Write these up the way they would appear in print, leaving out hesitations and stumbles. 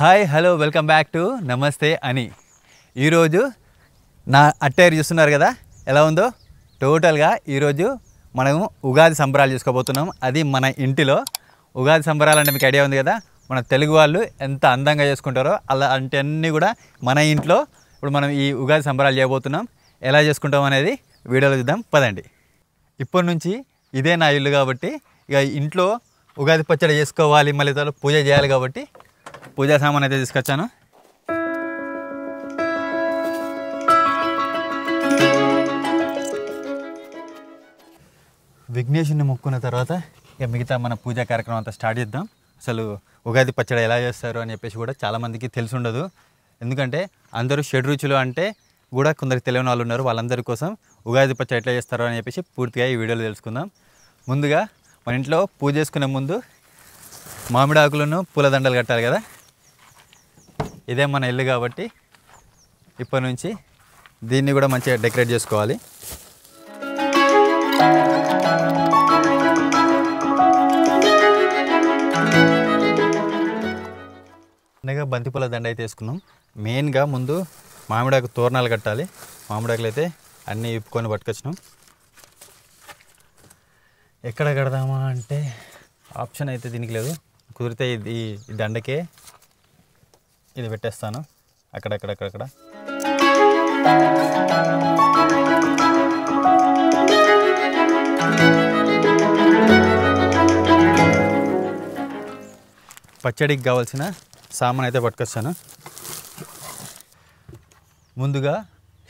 Hi hello welcome back to నమస్తే అని. ఈరోజు నా అట్టేరు చూస్తున్నారు కదా ఎలా ఉందో. టోటల్గా ఈరోజు మనము ఉగాది సంబరాలు చేసుకోబోతున్నాం. అది మన ఇంటిలో. ఉగాది సంబరాలు అంటే మీకు ఐడియా ఉంది కదా, మన తెలుగు వాళ్ళు ఎంత అందంగా చేసుకుంటారో అలాంటి అన్నీ కూడా మన ఇంట్లో ఇప్పుడు మనం ఈ ఉగాది సంబరాలు చేయబోతున్నాం. ఎలా చేసుకుంటాం అనేది వీడియోలో చూద్దాం పదండి. ఇప్పటి నుంచి ఇదే నా ఇల్లు కాబట్టి ఇక ఇంట్లో ఉగాది పచ్చడి చేసుకోవాలి, మళ్ళీ పూజ చేయాలి కాబట్టి పూజా సామాన్ అయితే తీసుకొచ్చాను. విఘ్నేశ్వరుని మొక్కున్న తర్వాత ఇక మిగతా మన పూజా కార్యక్రమం అంతా స్టార్ట్ చేద్దాం. అసలు ఉగాది పచ్చడి ఎలా చేస్తారు అని చెప్పేసి కూడా చాలామందికి తెలిసి ఉండదు. ఎందుకంటే అందరూ షడ్ రుచులు అంటే కూడా కొందరికి తెలియని వాళ్ళు ఉన్నారు. వాళ్ళందరి కోసం ఉగాది పచ్చడి ఎట్లా చేస్తారో అని చెప్పేసి పూర్తిగా ఈ వీడియోలో తెలుసుకుందాం. ముందుగా మన ఇంట్లో పూజ చేసుకునే ముందు మామిడి ఆకులను పూలదండలు కట్టాలి కదా. ఇదే మన ఇల్లు కాబట్టి ఇప్పటి నుంచి దీన్ని కూడా మంచిగా డెకరేట్ చేసుకోవాలి. చిన్నగా బంతిపూల దండ అయితే వేసుకున్నాం. మెయిన్గా ముందు మామిడాకు తోరణాలు కట్టాలి. మామిడాకులు అయితే అన్నీ ఇప్పుకొని పట్టుకొచ్చినాం. ఎక్కడ కడదామా అంటే ఆప్షన్ అయితే దీనికి లేదు. కుదిరితే ఈ దండకే ఇది పెట్టేస్తాను అక్కడక్కడక్కడక్కడ. పచ్చడికి కావాల్సిన సామాన్ అయితే పట్టుకొచ్చాను. ముందుగా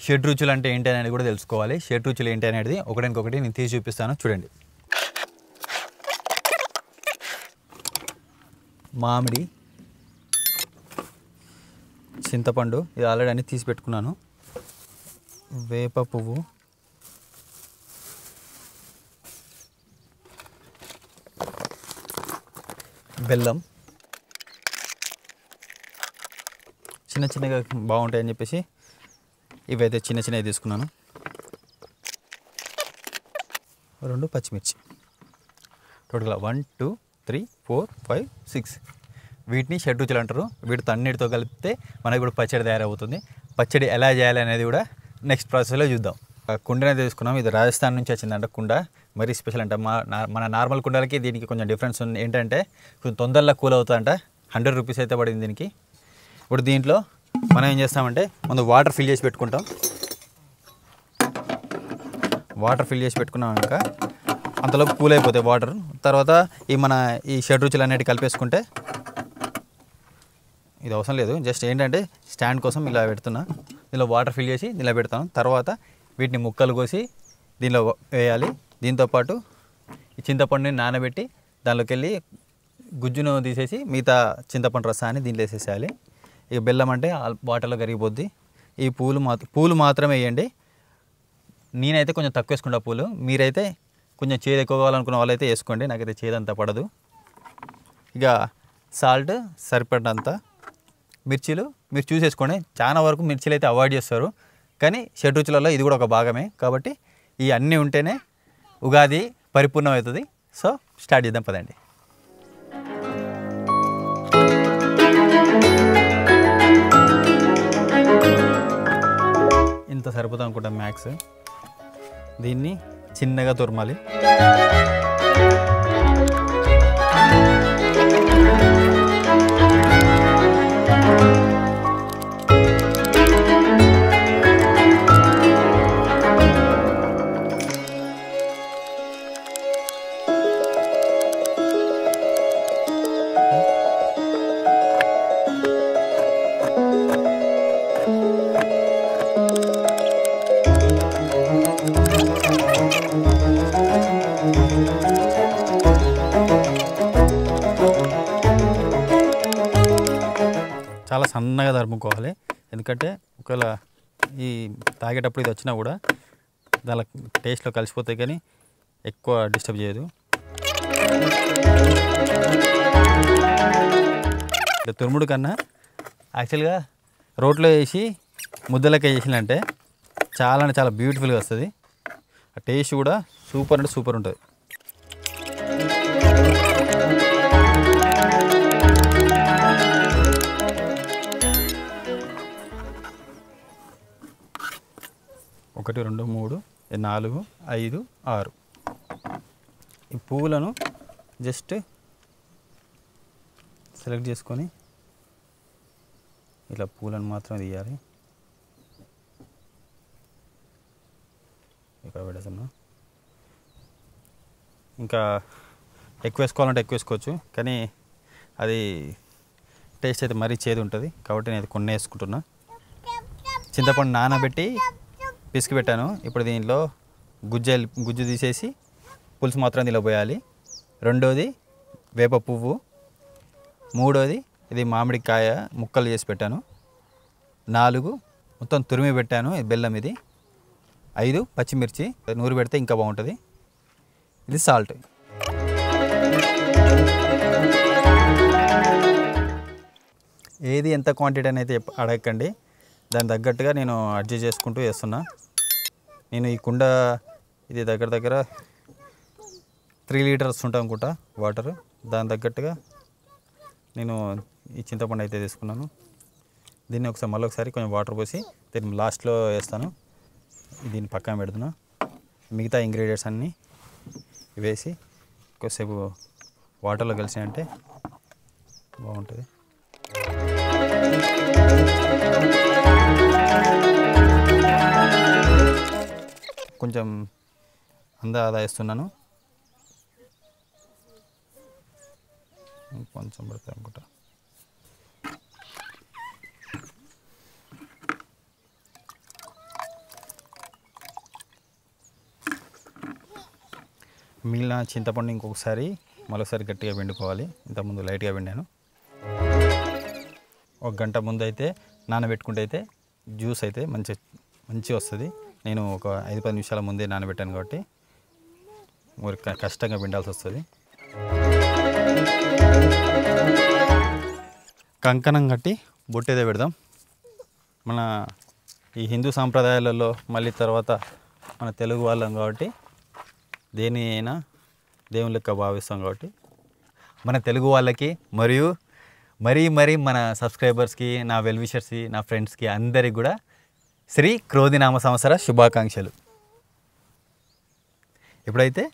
షడ్ రుచులు అంటే ఏంటి అనేది కూడా తెలుసుకోవాలి. షడ్ రుచులు ఏంటి అనేది ఒకటి నేను తీసి చూపిస్తాను చూడండి. మామిడి, చింతపండు, ఇది ఆల్రెడీ అన్నీ తీసి పెట్టుకున్నాను. వేప పువ్వు, బెల్లం, చిన్న చిన్నగా బాగుంటాయని చెప్పేసి ఇవైతే చిన్న చిన్నవి తీసుకున్నాను. 2 పచ్చిమిర్చి, టోటల్గా 1 2 3 4 5 6. వీటిని షడ్ రుచులు అంటారు. వీటితో అన్నిటితో కలిపితే మనకు కూడా పచ్చడి తయారవుతుంది. పచ్చడి ఎలా చేయాలి అనేది కూడా నెక్స్ట్ ప్రాసెస్లో చూద్దాం. కుండనే తీసుకున్నాం. ఇది రాజస్థాన్ నుంచి వచ్చిందంట కుండ. మరీ స్పెషల్ అంట. మన నార్మల్ కుండలకి దీనికి కొంచెం డిఫరెన్స్ ఉంది. ఏంటంటే కొంచెం తొందరలో కూల్ అవుతుందంట. 100 రూపీస్ అయితే పడింది దీనికి. ఇప్పుడు దీంట్లో మనం ఏం చేస్తామంటే ముందు వాటర్ ఫిల్ చేసి పెట్టుకుంటాం. వాటర్ ఫిల్ చేసి పెట్టుకున్నాక అంతలోపు కూల్ అయిపోతాయి వాటర్. తర్వాత ఈ షడ్ రుచులు అన్నిటి కలిపేసుకుంటే ఇది అవసరం లేదు. జస్ట్ ఏంటంటే స్టాండ్ కోసం ఇలా పెడుతున్నా. దీనిలో వాటర్ ఫిల్ చేసి దీనిలో పెడతాను. తర్వాత వీటిని ముక్కలు కోసి దీనిలో వేయాలి. దీంతోపాటు ఈ చింతపండుని నానబెట్టి దానిలోకి వెళ్ళి గుజ్జును తీసేసి మిగతా చింతపండు రసాన్ని దీంట్లో వేసేసేయాలి. ఇక బెల్లం అంటే వాటర్లో కరిగిపోద్ది. ఈ పూలు మాత్రమే వేయండి. నేనైతే కొంచెం తక్కువ వేసుకుంటా పూలు. మీరైతే కొంచెం చేదు ఎక్కువ కావాలనుకున్న వాళ్ళైతే వేసుకోండి. నాకైతే చేదంతా పడదు. ఇక సాల్ట్ సరిపడినంత, మిర్చీలు మీరు చూసేసుకోండి. చాలా వరకు మిర్చీలు అయితే అవాయిడ్ చేస్తారు, కానీ షడ్ రుచులలో ఇది కూడా ఒక భాగమే కాబట్టి ఈ అన్నీ ఉంటేనే ఉగాది పరిపూర్ణం అవుతుంది. సో స్టార్ట్ చేద్దాం పదండి. ఇంత సరిపోతాం అనుకుంటాం మ్యాక్స్. దీన్ని చిన్నగా తురమాలి. చాలా సన్నగా తరుముకోవాలి. ఎందుకంటే ఒకవేళ ఈ తాగేటప్పుడు ఇది వచ్చినా కూడా దాని టేస్ట్లో కలిసిపోతాయి, కానీ ఎక్కువ డిస్టర్బ్ చేయదు. తురుముడు కన్నా యాక్చువల్గా రోట్లో వేసి ముద్దలకే చేసినంటే చాలా బ్యూటిఫుల్గా వస్తుంది. ఆ టేస్ట్ కూడా సూపర్ అంటే సూపర్ ఉంటుంది. 1 2 3 4 5 6 ఈ పువ్వులను జస్ట్ సెలెక్ట్ చేసుకొని ఇలా పూలను మాత్రం తీయాలి. ఇక్కడ పెడుతున్నా. ఇంకా ఎక్కువ వేసుకోవాలంటే ఎక్కువ వేసుకోవచ్చు, కానీ అది టేస్ట్ అయితే మరీ చేదు ఉంటుంది కాబట్టి నేను కొన్ని వేసుకుంటున్నా. చింతపండు నానబెట్టి పిసికి పెట్టాను. ఇప్పుడు దీనిలో గుజ్జు తీసేసి పులుసు మాత్రం దీనిలో పోయాలి. రెండోది వేప పువ్వు, మూడోది ఇది మామిడికాయ ముక్కలు చేసి పెట్టాను, 4 మొత్తం తురిమి పెట్టాను బెల్లం, ఇది 5 పచ్చిమిర్చి నూరు పెడితే ఇంకా బాగుంటుంది. ఇది సాల్ట్. ఏది ఎంత క్వాంటిటీ అనేది అడగకండి, దాని తగ్గట్టుగా నేను అడ్జస్ట్ చేసుకుంటూ వేస్తున్నా. నేను ఈ కుండ ఇది దగ్గర 3 లీటర్స్ ఉంటాం అనుకుంటా వాటర్, దాని తగ్గట్టుగా నేను ఈ చింతపండు అయితే తీసుకున్నాను. దీన్ని మళ్ళీ ఒకసారి కొంచెం వాటర్ పోసి దీన్ని లాస్ట్లో వేస్తాను. దీన్ని పక్కన పెడుతున్నా. మిగతా ఇంగ్రీడియంట్స్ అన్నీ వేసి కొద్దిసేపు వాటర్లో కలిసినంటే బాగుంటుంది. కొంచెం ఆదా వేస్తున్నాను, కొంచెం పడుతుంది అనుకుంటా. మిగిలిన చింతపండు ఇంకొకసారి మరోసారి గట్టిగా పిండుకోవాలి. ఇంతకుముందు లైట్గా పిండాను. 1 గంట ముందు అయితే నానబెట్టుకుంటే అయితే జ్యూస్ అయితే మంచిగా వస్తుంది. నేను ఒక 5-10 నిమిషాల ముందే నానబెట్టాను కాబట్టి కష్టంగా పిండాల్సి వస్తుంది. కంకణం కట్టి బొట్టేదే పెడదాం. మన ఈ హిందూ సాంప్రదాయాలలో మళ్ళీ తర్వాత మన తెలుగు వాళ్ళం కాబట్టి దేని అయినా దేవుని లెక్క భావిస్తాం కాబట్టి మన తెలుగు వాళ్ళకి మరియు మరీ మన సబ్స్క్రైబర్స్కి, నా వెల్విషర్స్కి, నా ఫ్రెండ్స్కి అందరికి కూడా శ్రీ క్రోధినామ సంవత్సర శుభాకాంక్షలు. ఇప్పుడైతే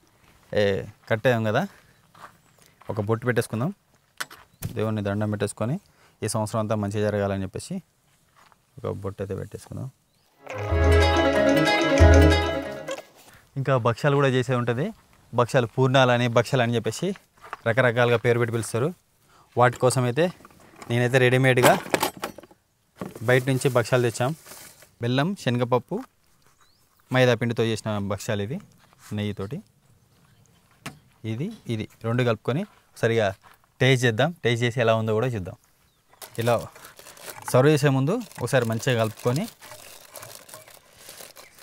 కట్టాం కదా, ఒక బొట్టు పెట్టేసుకుందాం. దేవుని దండం పెట్టేసుకొని ఈ సంవత్సరం అంతా మంచిగా జరగాలని చెప్పేసి ఒక బొట్టు అయితే పెట్టేసుకుందాం. ఇంకా భక్ష్యాలు కూడా చేసే ఉంటుంది. భక్ష్యాలు పూర్ణాలని, భక్ష్యాలు అని చెప్పేసి రకరకాలుగా పేరు పెట్టి పిలుస్తారు. వాటి కోసం అయితే నేనైతే రెడీమేడ్గా బయట నుంచి భక్ష్యాలు తెచ్చాం. బెల్లం, శనగపప్పు, మైదా పిండితో చేసిన భక్ష్యాలు ఇవి, నెయ్యితోటి. ఇది 2 కలుపుకొని సరిగా టేస్ట్ చేద్దాం. టేస్ట్ చేసి ఎలా ఉందో కూడా చూద్దాం. ఇలా సర్వ్ చేసే ముందు ఒకసారి మంచిగా కలుపుకొని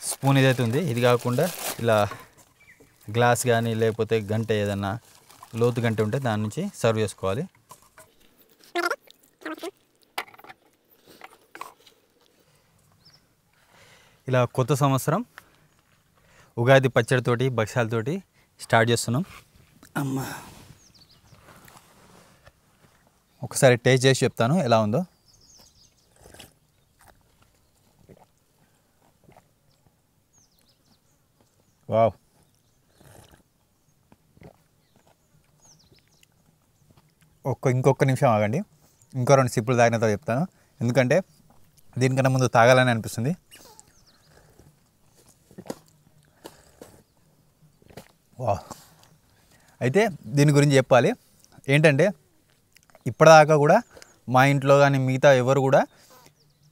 స్పూన్ ఇదైతే ఉంది, ఇది కాకుండా ఇలా గ్లాస్ కానీ లేకపోతే గంట ఏదన్నా లోతు గంట ఉంటే దాని నుంచి సర్వ్ చేసుకోవాలి. ఇలా కొత్త సంవత్సరం ఉగాది పచ్చడితోటి, భక్ష్యాలతోటి స్టార్ట్ చేస్తున్నాం. అమ్మా, ఒకసారి టేస్ట్ చేసి చెప్తాను ఎలా ఉందో. వావ్, ఇంకొక నిమిషం ఆగండి, ఇంకో 2 సిప్పులు తాగిన తర్వాత చెప్తాను. ఎందుకంటే దీనికన్నా ముందు తాగాలని అనిపిస్తుంది. వావ్, అయితే దీని గురించి చెప్పాలి ఏంటంటే, ఇప్పటిదాకా కూడా మా ఇంట్లో కానీ మిగతా ఎవరు కూడా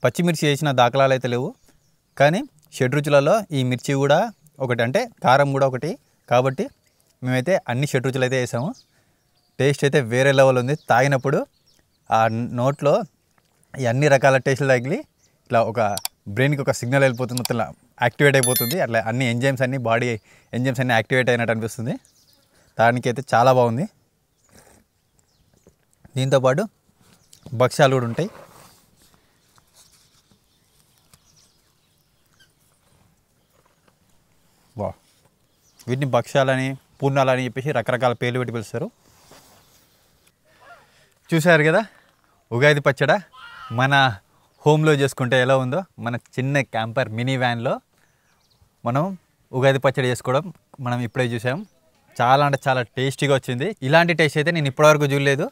పచ్చిమిర్చి వేసిన దాఖలాలు అయితే లేవు. కానీ షడ్రుచులలో ఈ మిర్చి కూడా ఒకటి, అంటే కారం కూడా ఒకటి. కాబట్టి మేమైతే అన్ని షడ్రుచులు అయితే వేసాము. టేస్ట్ అయితే వేరే లెవెల్ ఉంది. తాగినప్పుడు ఆ నోట్లో ఈ అన్ని రకాల టేస్టులు తగిలి ఇట్లా ఒక బ్రెయిన్కి ఒక సిగ్నల్ వెళ్ళిపోతుంది, మొత్తం యాక్టివేట్ అయిపోతుంది. అట్లా అన్ని ఎంజైమ్స్ అన్నీ, బాడీ ఎంజైమ్స్ అన్నీ యాక్టివేట్ అయినట్టు అనిపిస్తుంది. దానికైతే చాలా బాగుంది. దీంతోపాటు భక్ష్యాలు కూడా ఉంటాయి. వా, వీటిని భక్ష్యాలని, పూర్ణాలని చెప్పేసి రకరకాల పేర్లు పెట్టి పిలుస్తారు. చూశారు కదా ఉగాది పచ్చడ మన హోమ్లో చేసుకుంటే ఎలా ఉందో. మన చిన్న క్యాంపర్ మినీ వ్యాన్లో మనం ఉగాది పచ్చడి చేసుకోవడం మనం ఇప్పుడే చూసాం. చాలా అంటే చాలా టేస్టీగా వచ్చింది. ఇలాంటి టేస్ట్ అయితే నేను ఇప్పటివరకు చూడలేదు.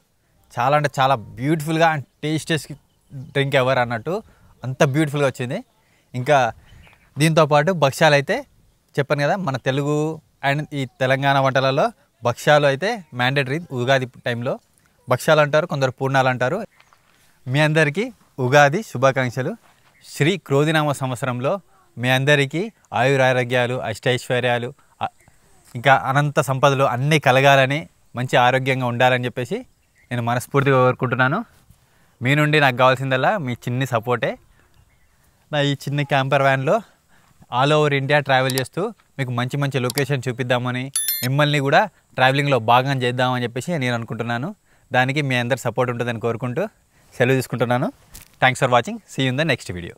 చాలా అంటే చాలా బ్యూటిఫుల్గా అండ్ టేస్టెస్ట్ డ్రింక్ ఎవర్ అన్నట్టు అంత బ్యూటిఫుల్గా వచ్చింది. ఇంకా దీంతోపాటు భక్ష్యాలు అయితే చెప్పాను కదా, మన తెలుగు అండ్ ఈ తెలంగాణ వంటలలో భక్ష్యాలు అయితే మ్యాండేటరీ. ఉగాది టైంలో భక్ష్యాలు అంటారు, కొందరు పూర్ణాలు అంటారు. మీ అందరికీ ఉగాది శుభాకాంక్షలు. శ్రీ క్రోధినామ సంవత్సరంలో మీ అందరికీ ఆయురారోగ్యాలు, అష్టైశ్వర్యాలు, ఇంకా అనంత సంపదలు అన్నీ కలగాలని, మంచి ఆరోగ్యంగా ఉండాలని చెప్పేసి నేను మనస్ఫూర్తిగా కోరుకుంటున్నాను. మీ నుండి నాకు కావాల్సిందల్లా మీ చిన్ని సపోర్టే. నా ఈ చిన్న క్యాంపర్ వ్యాన్లో ఆల్ ఓవర్ ఇండియా ట్రావెల్ చేస్తూ మీకు మంచి మంచి లొకేషన్ చూపిద్దామని, మిమ్మల్ని కూడా ట్రావెలింగ్లో భాగం చేద్దామని చెప్పేసి నేను అనుకుంటున్నాను. దానికి మీ అందరి సపోర్ట్ ఉంటుందని కోరుకుంటూ సెలవు తీసుకుంటున్నాను. Thanks for watching. See you in the next video.